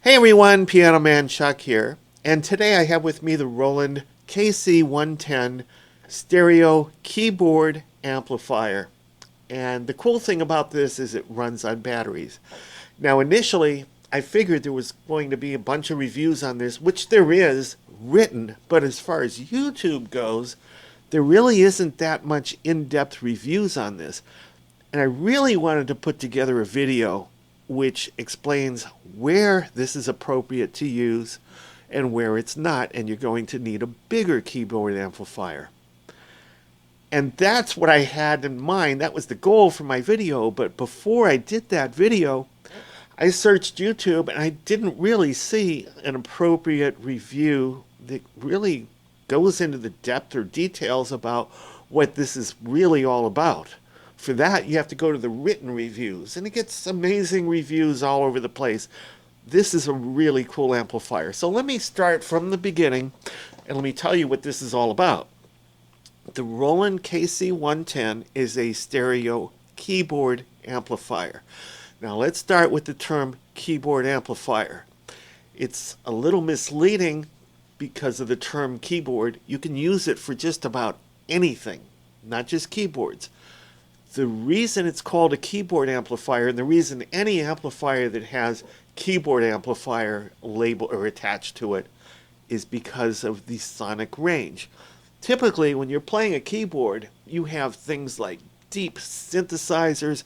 Hey everyone, Piano Man Chuck here, and today I have with me the Roland KC-110 stereo keyboard amplifier. And the cool thing about this is it runs on batteries. Now initially, I figured there was going to be a bunch of reviews on this, which there is written, but as far as YouTube goes, there really isn't that much in-depth reviews on this. And I really wanted to put together a video which explains where this is appropriate to use and where it's not, and you're going to need a bigger keyboard amplifier. And that's what I had in mind. That was the goal for my video, but before I did that video, I searched YouTube and I didn't really see an appropriate review that really goes into the depth or details about what this is really all about. For that, you have to go to the written reviews, and it gets amazing reviews all over the place. This is a really cool amplifier. So let me start from the beginning, and let me tell you what this is all about. The Roland KC-110 is a stereo keyboard amplifier. Now let's start with the term keyboard amplifier. It's a little misleading because of the term keyboard. You can use it for just about anything, not just keyboards. The reason it's called a keyboard amplifier, and the reason any amplifier that has keyboard amplifier label or attached to it, is because of the sonic range. Typically, when you're playing a keyboard, you have things like deep synthesizers,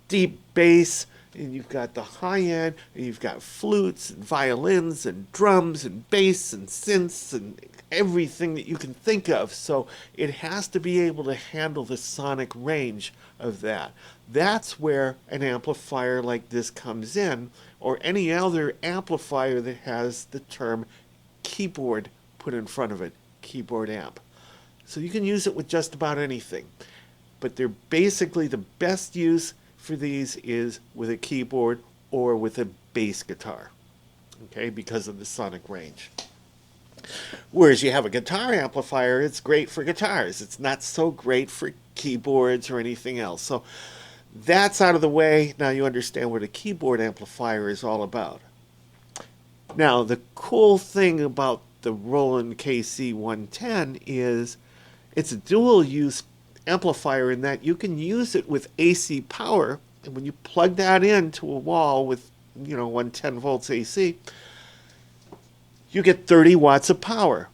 deep bass, and you've got the high end, and you've got flutes and violins and drums and bass and synths and everything that you can think of. So it has to be able to handle the sonic range of that. That's where an amplifier like this comes in, or any other amplifier that has the term keyboard put in front of it, keyboard amp. So you can use it with just about anything, but they're basically the best use for these is with a keyboard or with a bass guitar, okay, because of the sonic range. Whereas you have a guitar amplifier, it's great for guitars. It's not so great for keyboards or anything else. So that's out of the way. Now you understand what a keyboard amplifier is all about. Now the cool thing about the Roland KC-110 is it's a dual use amplifier in that you can use it with AC power, and when you plug that into a wall with 110 volts AC, you get 30 watts of power.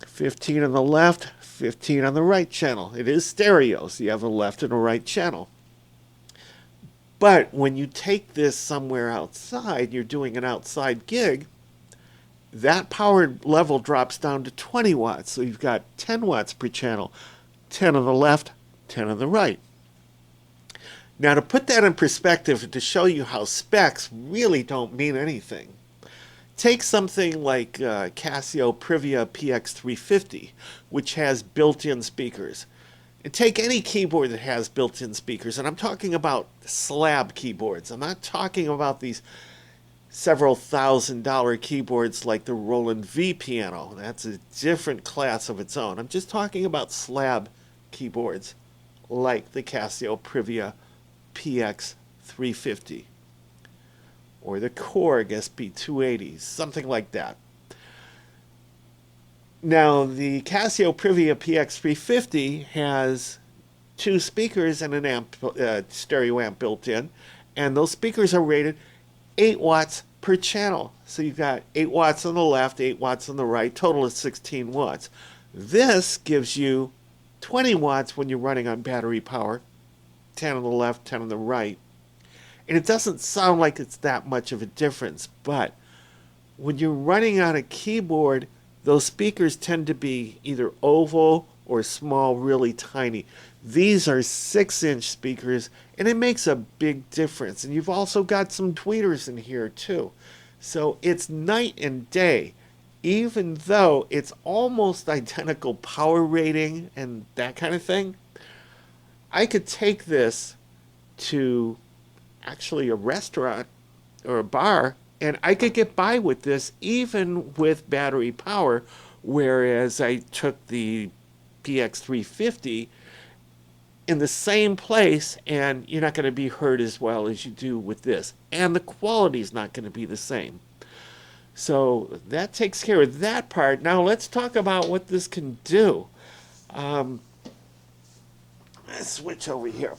15 on the left, 15 on the right channel. It is stereo, so you have a left and a right channel. But when you take this somewhere outside, you're doing an outside gig, that power level drops down to 20 watts. So you've got 10 watts per channel, 10 on the left, 10 on the right. Now to put that in perspective and to show you how specs really don't mean anything, take something like Casio Privia PX350, which has built-in speakers. And take any keyboard that has built-in speakers, and I'm talking about slab keyboards. I'm not talking about these several $1,000 keyboards like the Roland V piano. That's a different class of its own. I'm just talking about slab keyboards like the Casio Privia PX350 or the Korg SP280, something like that. Now the Casio Privia PX350 has two speakers and an amp, stereo amp built in, and those speakers are rated 8 watts per channel. So you've got 8 watts on the left, 8 watts on the right, total is 16 watts. This gives you 20 watts when you're running on battery power, 10 on the left, 10 on the right. And it doesn't sound like it's that much of a difference, but when you're running on a keyboard, those speakers tend to be either oval or small, really tiny. These are 6-inch speakers, and it makes a big difference. And you've also got some tweeters in here too. So it's night and day, even though it's almost identical power rating and that kind of thing. I could take this to actually a restaurant or a bar, and I could get by with this even with battery power, whereas I took the PX350 in the same place, and you're not going to be heard as well as you do with this. And the quality is not going to be the same. So that takes care of that part. Now let's talk about what this can do. Um, let's switch over here.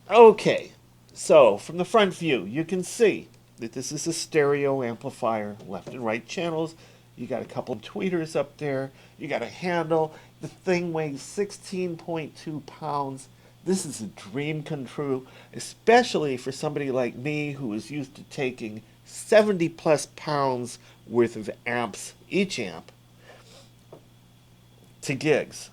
Okay, so from the front view, you can see that this is a stereo amplifier, left and right channels. You got a couple of tweeters up there. You got a handle. The thing weighs 16.2 pounds. This is a dream come true, especially for somebody like me who is used to taking 70 plus pounds worth of amps, each amp, to gigs.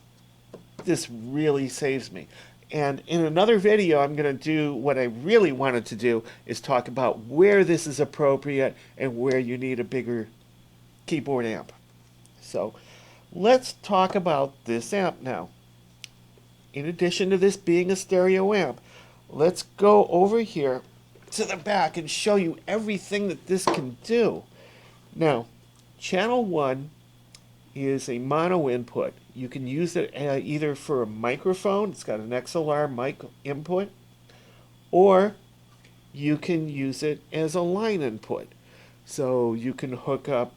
This really saves me. And in another video, I'm going to do what I really wanted to do is talk about where this is appropriate and where you need a bigger keyboard amp. So let's talk about this amp now. In addition to this being a stereo amp, let's go over here to the back and show you everything that this can do. Now, channel 1 is a mono input. You can use it either for a microphone, it's got an XLR mic input, or you can use it as a line input. So you can hook up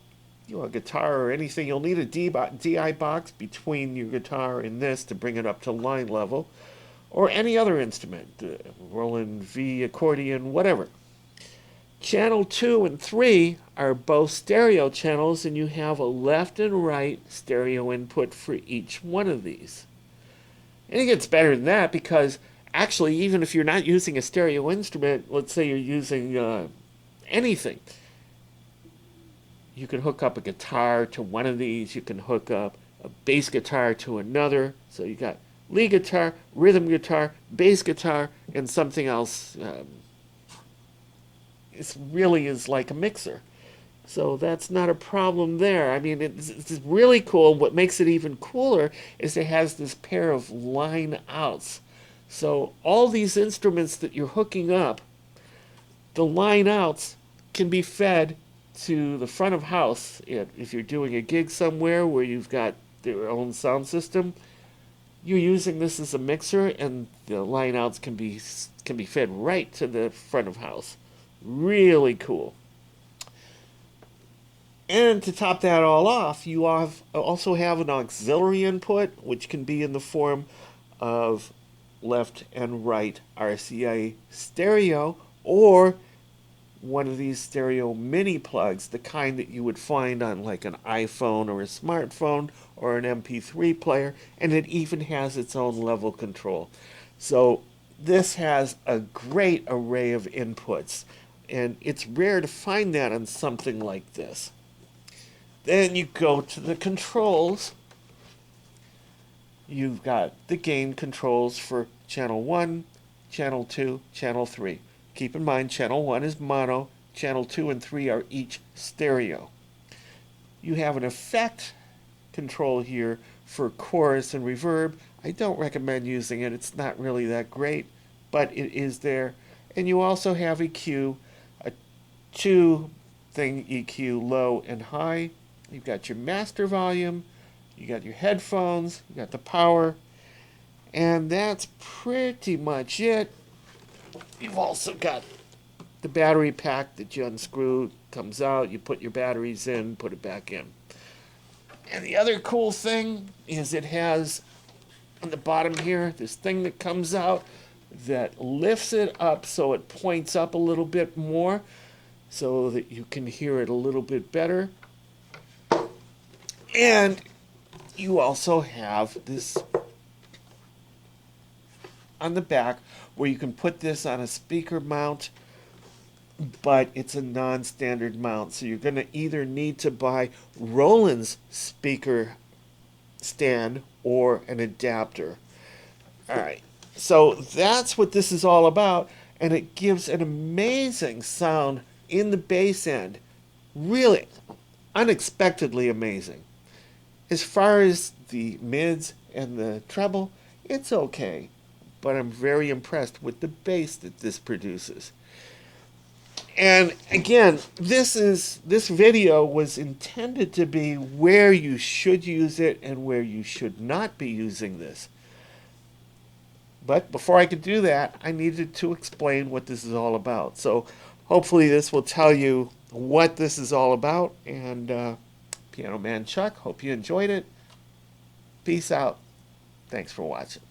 a guitar or anything. You'll need a DI box between your guitar and this to bring it up to line level, or any other instrument, Roland V accordion, whatever. Channel 2 and 3 are both stereo channels, and you have a left and right stereo input for each one of these. And it gets better than that because actually, even if you're not using a stereo instrument, let's say you're using anything, you can hook up a guitar to one of these, you can hook up a bass guitar to another, so you got lead guitar, rhythm guitar, bass guitar, and something else. It really is like a mixer. So that's not a problem there. I mean, it's really cool. What makes it even cooler is it has this pair of line outs. So all these instruments that you're hooking up, the line outs can be fed to the front of house. If you're doing a gig somewhere where you've got their own sound system, you're using this as a mixer, and the line outs can be fed right to the front of house. Really cool. And to top that all off, you also have an auxiliary input, which can be in the form of left and right RCA stereo, or one of these stereo mini plugs, the kind that you would find on like an iPhone or a smartphone or an MP3 player, and it even has its own level control. So this has a great array of inputs, and it's rare to find that on something like this. Then you go to the controls. You've got the gain controls for channel 1, channel 2, channel 3. Keep in mind, channel 1 is mono, channel 2 and 3 are each stereo. You have an effect control here for chorus and reverb. I don't recommend using it. It's not really that great, but it is there. And you also have EQ, a 2-thing EQ, low and high. You've got your master volume, you got your headphones, you got the power, and that's pretty much it. You've also got the battery pack that you unscrew, comes out, you put your batteries in, put it back in. And the other cool thing is it has on the bottom here this thing that comes out that lifts it up so it points up a little bit more so that you can hear it a little bit better. And you also have this on the back where you can put this on a speaker mount, but it's a non-standard mount. So you're going to either need to buy Roland's speaker stand or an adapter. All right, so that's what this is all about, and it gives an amazing sound in the bass end. Really unexpectedly amazing. As far as the mids and the treble, it's okay, but I'm very impressed with the bass that this produces. And again, this video was intended to be where you should use it and where you should not be using this. But before I could do that, I needed to explain what this is all about. So hopefully this will tell you what this is all about. And Piano Man Chuck, hope you enjoyed it. Peace out. Thanks for watching.